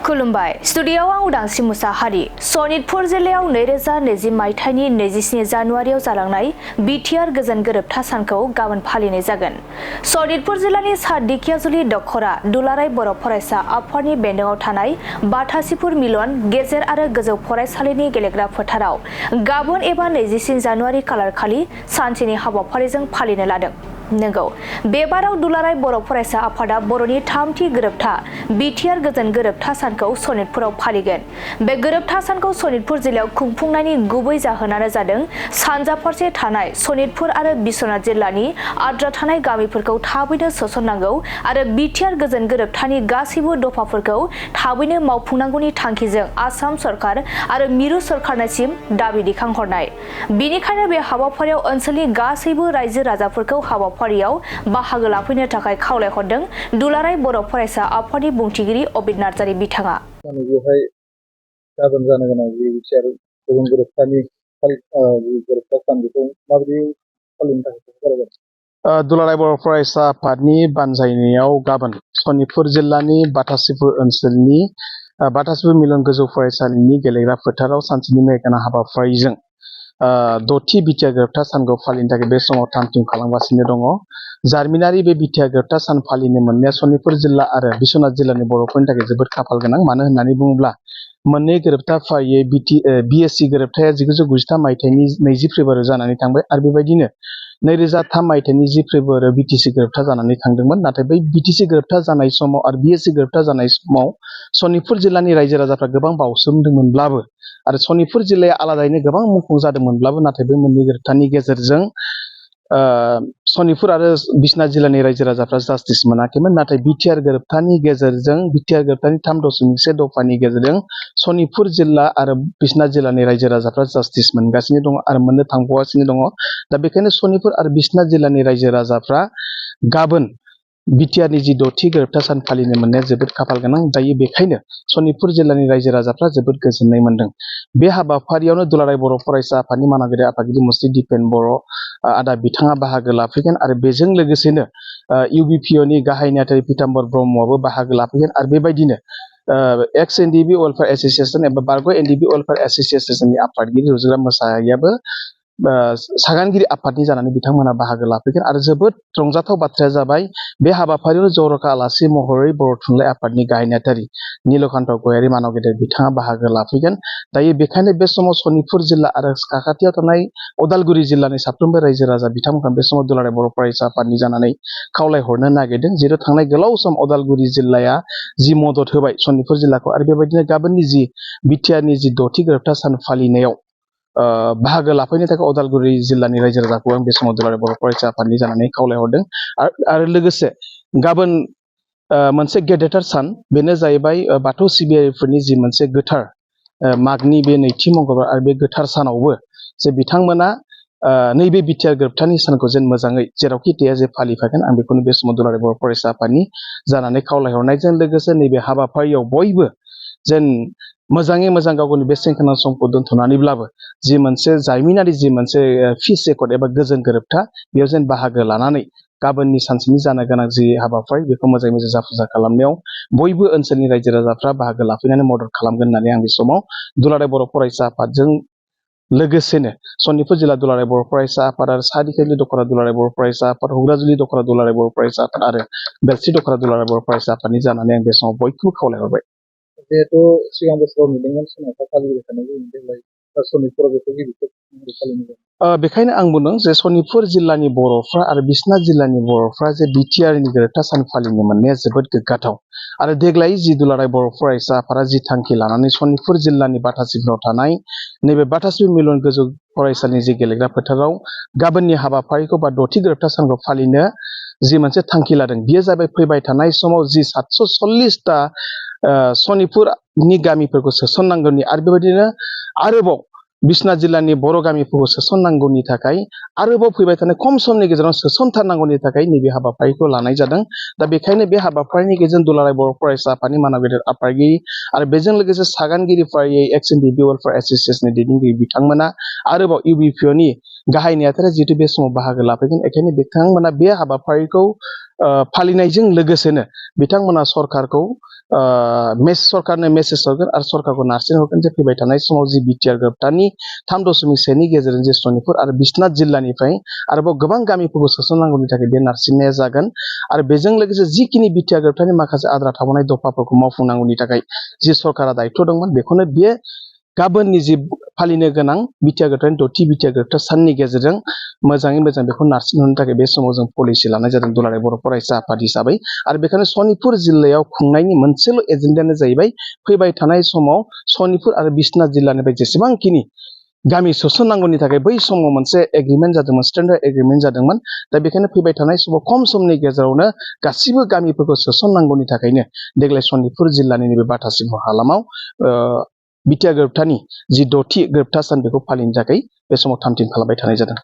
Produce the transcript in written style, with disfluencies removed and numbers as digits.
खुलुमबाय स्टुडिय'आव आं उदांस्रि मुसाहारि सनितपुर जिल्लायाव 2020 मायथाइनि 27 जानुवारियाव जालांनाय बिटिआर गोजोन गोरोबथा सानखौ गाबोन फालिनाय जागोन। सनितपुर जिल्लानि सा दिखियाजुलि दखरा दुलाराय बर' फरायसा आफादनि बेन्दोङाव थानाय बाथासिपुर मिलन गेजेर आरो गोजौ फरायसालिनि गेलेग्रा फोथाराव गाबोन एबा 23 जानुवारि खालारखालि सानसेनि हाबाफारिजों फालिनो लादों। नंगौ बे बाराव दुलाराय बर' फरायसा आफादा बर'नि थामथि गोरोबथा बिटिआर गोजोन गोरोबथा सानखौ सनितपुराव फालिगोन। बे गोरोबथा सानखौ सनितपुर जिल्लायाव खुंफुंनायनि गुबै जाहोनानो जादों सानजा फारसे थानाय सनितपुर आरो बिश्वनाथ जिल्लानि आद्रा थानाय गामिफोरखौ थाबैनो सोसननांगौ आरो बिटिआर गोजोन गोरोबथानि गासैबो दफाफोरखौ थाबैनो मावफुंनांगौनि थांखिजों आसाम सरकार आरो मिरु सरकारनिसिम दाबि दैखांहरनाय। बेनिखायनो बे हाबाफारियाव ओनसोलनि गासैबो रायजो राजाफोरखौ हाबाफारियाव बाहागो लाफैनो थाखाय खावलायहरदों दुलाराय बर' फरायसा आफादनि बुंथिगिरि अबिद नार्जारि बिथाङा। बेवहाय गाबोन जानो गोनां जि बिटिआर गोजोन गोरोबथानि गोरोबथा सान बेखौ माबायदि फालिनो थाखाय खावलायगोन? दुलाराय बर' फरायसा आफादनि बानजायनायाव गाबोन सनितपुर जिल्लानि बाथासिपुर ओनसोलनि बाथासिपुर मिलन गोजौ फरायसालिनि गेलेग्रा फोथाराव सानसेनि मेगाना हाबाफारिजों दथि बिटिआर गोरोबथा सानखौ फालिनो थाखाय बे समाव थाम-थिम खालामगासिनो दङ। जारिमिनारि बे बिटिआर गोरोबथा सान फालिनो मोननाया सनितपुर जिल्ला आरो बिश्वनाथ जिल्लानि बर'फोरनि थाखाय जोबोद खाफाल गोनां। मानो होननानै बुङोब्ला मोननै गोरोबथा फारियै बिएससि गोरोबथाया 1993 मायथाइनि 20 फेब्रुवारियाव जानानै थांबाय आरो बेबायदिनो 2003 मायथाइनि 10 फेब्रुवारियाव बिटिसि गोरोबथा जानानै थांदोंमोन। नाथाय बै बिटिसि गोरोबथा जानाय समाव आरो बिएससि गोरोबथा जानाय समाव सनितपुर जिल्लानि रायजो राजाफ्रा गोबां बावसोमदोंमोनब्लाबो आरो सनितपुर जिल्लाया आलादायैनो गोबां मुंख्लं जादोंमोनब्लाबो नाथाय बे मोननै गोरोबथानि गेजेरजों सनितपुर आरो बिश्वनाथ जिल्लानि रायजो राजाफ्रा जास्टिस मोनाखैमोन। नाथाय बिटिआर गोरोबथानि गेजेरजों बिटिआर गोरोबथानि 3.1 दफानि गेजेरजों सनितपुर जिल्ला आरो बिश्वनाथ जिल्लानि रायजो राजाफ्रा जास्टिस मोनगासिनो दङ आरो मोननो थांबावगासिनो दङ। दा बेखायनो सनितपुर आरो बिश्वनाथ जिल्लानि रायजो राजाफ्रा गाबोन बिटिआरनि जि दथि गोरोबथा सान फालिनो मोननाया जोबोद खाफाल गोनां। दायो बेखायनो सनितपुर जिल्लानि रायजो राजाफ्रा जोबोद गोजोननाय मोनदों। बे हाबाफारियावनो दुलाराय बर' फरायसा आफादनि मानागिरि आफादगिरि मुस्रि दिपेन बर' आदा बिथाङा बाहागो लाफैगोन आरो बेजों लोगोसेनो इउबिपिअनि गाहाय नेहाथारि पीताम्बर ब्रह्मआबो बाहागो लाफैगोन आरो बेबायदिनो एक्स एनडिबि वेलफेयार एस'सिएशन एबा बारग' एनडिबि वेलफेयार एस'सिएशननि आफादगिरि रुजुरा मोसाहारियाबो सागानगिरि आफादनि जानानै बिथांमोना बाहागो लाफैगोन आरो जोबोद रंजाथाव बाथ्राया जाबाय बे हाबाफारियाव जर'खा आलासि महरै बर' थुनलाइ आफादनि गाहाय नेहाथारि नीलकान्त गयारि मानव गेदेर बिथाङा बाहागो लाफैगोन। दायो बेखायनो बे समाव सनितपुर जिल्ला आरो साखाथियाव थानाय उदालगुरि जिल्लानि साफ्रोमबो रायजो राजा बिथांमोनखौ बे समाव दुलाराय बर' फरायसा आफादनि जानानै खावलायहरनो नागिरदों। जेराव थांनाय गोलाव सम उदालगुरि जिल्लाया जि मदद होबाय सनितपुर जिल्लाखौ आरो बेबायदिनो गाबोननि जि बिटिआरनि जि दथि गोरोबथा सान फालिनायाव बाहागो लाफैनो थाखाय उदालगुरि जिल्लानि रायजो राजाखौ आं बे समाव दुलाराय बर' फरायसा आफादनि जानानै खावलायहरदों आरो लोगोसे गाबोन मोनसे गेदेरथार सान बेनो जाहैबाय बाथौ सिबियारिफोरनि जि मोनसे गोथार मागनि बे नैथि मंगलबार आरो बे गोथार सानावबो जे बिथांमोना नैबे बिटिआर गोरोबथानि सानखौ जेन मोजाङै जेरावखि थाया जे फालिफागोन आं बेखौनो बे समाव दुलाराय बर' फरायसा आफादनि जानानै खावलायहरनायजों लोगोसे नैबे हाबाफारियाव बयबो जेन मोजाङै मोजां गाव गावनि बेसेन गोनां समखौ दोनथ'नानैब्लाबो जि मोनसे जारिमिनारि जि मोनसे पिस एकर्ड एबा गोजोन गोरोबथा बेयाव जेन बाहागो लानानै गाबोननि सानसेनि जानो गोनां जि हाबाफारि बेखौ मोजाङै मोजां जाफुंसार खालामनायाव बयबो ओनसोलनि रायजो राजाफ्रा बाहागो लाफैनानै मदद खालामगोन होननानै आं बे समाव दुलाराय बर' फरायसा आफादजों लोगोसेनो सनितपुर जिल्ला दुलाराय बर' फरायसा आफाद आरो सा दिखियाजुलि दखरा दुलाराय बर' फरायसा आफाद हुग्राजुलि दखरा दुलाराय बर' फरायसा आफाद आरो बेलस्रि दखरा दुलाराय बर' फरायसा आफादनि जानानै आं बे समाव बयखौबो खावलायहरबाय। जिहेतु सिगां बोसोराव नुदोंमोन सोनाबहा फालिबाय थानाय जायोमोन देग्लाय सनितपुराव बेखौ गिबि खेब फालिनाय जादों। बेखायनो आं बुंदों जे सनितपुर जिल्लानि बर'फ्रा आरो बिश्वनाथ जिल्लानि बर'फ्रा जे बिटिआरनि गोरोबथा सान फालिनो मोननाया जोबोद गोग्गाथाव आरो देग्लाय जि दुलाराय बर' फरायसा आफादा जि थांखि लानानै सनितपुर जिल्लानि बाथासिपुराव थानाय नैबे बाथासिपुर मिलन गोजौ फरायसालिनि जि गेलेग्रा फोथाराव गाबोननि हाबाफारिखौ बा दथि गोरोबथा सानखौ फालिनो जि मोनसे थांखि लादों बेयो जाबाय फैबाय थानाय समाव जि 740टा सनितपुरनि गामिफोरखौ सोसननांगौनि आरो बेबायदिनो आरोबाव बिश्वनाथ जिल्लानि बर' गामिफोरखौ सोसननांगौनि थाखाय आरोबाव फैबाय थानाय खम समनि गेजेराव सोसनथारनांगौनि थाखाय नैबे हाबाफारिखौ लानाय जादों। दा बेखायनो बे हाबाफारिनि गेजेरजों दुलाराय बर' फरायसा आफादनि मानव गेदेर आफादगिरि आरो बेजों लोगोसे सागानगिरि फारियै एक्स एनडिबि वेलफेयार एस'सिएशननि दैदेनगिरि बिथांमोना आरोबाव इउबिपिअनि गाहाय नेहाथारिया जिहेतु बे समाव बाहागो लाफैगोन बेखायनो बिथांमोना बे हाबाफारिखौ फालिनायजों लोगोसेनो बिथांमोना सरकारखौ सरकारनो मेसेज हरगोन आरो सरकारखौ नारसिन हरगोन जे फैबाय थानाय समाव जि बिटिआर गोरोबथानि 3.1 नि गेजेरजों जे सनितपुर आरो बिश्वनाथ जिल्लानिफ्राय आरोबाव गोबां गामिफोरखौ सोसननांगौनि थाखाय बे नारसिननाया जागोन आरो बेजों लोगोसे जिखिनि बिटिआर गोरोबथानि माखासे आद्रा थाबावनाय दफाफोरखौ मावफुंनांगौनि थाखाय जि सरकारा दायित्व दंमोन बेखौनो बे गाबोननि जि फालिनो गोनां बिटिआर गोरोबथानि 6थि बिटिआर गोरोबथा साननि गेजेरजों मोजाङै मोजां बेखौ नारसिनहोनो थाखाय बे समाव जों पलिसि लानाय जादों दुलाराय बर' फरायसा आफाद हिसाबै आरो बेखायनो सनितपुर जिल्लायाव खुंनायनि मोनसेल' एजेन्डायानो जाहैबाय फैबाय थानाय समाव सनितपुर आरो बिश्वनाथ जिल्लानिफ्राय जेसेबांखिनि गामि सोसननांगौनि थाखाय बै समाव मोनसे एग्रिमेन्ट जादोंमोन स्टेन्डार्ड एग्रिमेन्ट जादोंमोन दा बेखायनो फैबाय थानाय समाव खम समनि गेजेरावनो गासिबो गामिफोरखौ सोसननांगौनि थाखायनो देग्लाय सनितपुर जिल्लानि नैबे बाथासिम हालामाव बिटिआर गोरोबथानि जि 6थि गोरोबथा सान बेखौ फालिनो थाखाय बे समाव थाम थिम खालामबाय थानाय जादों।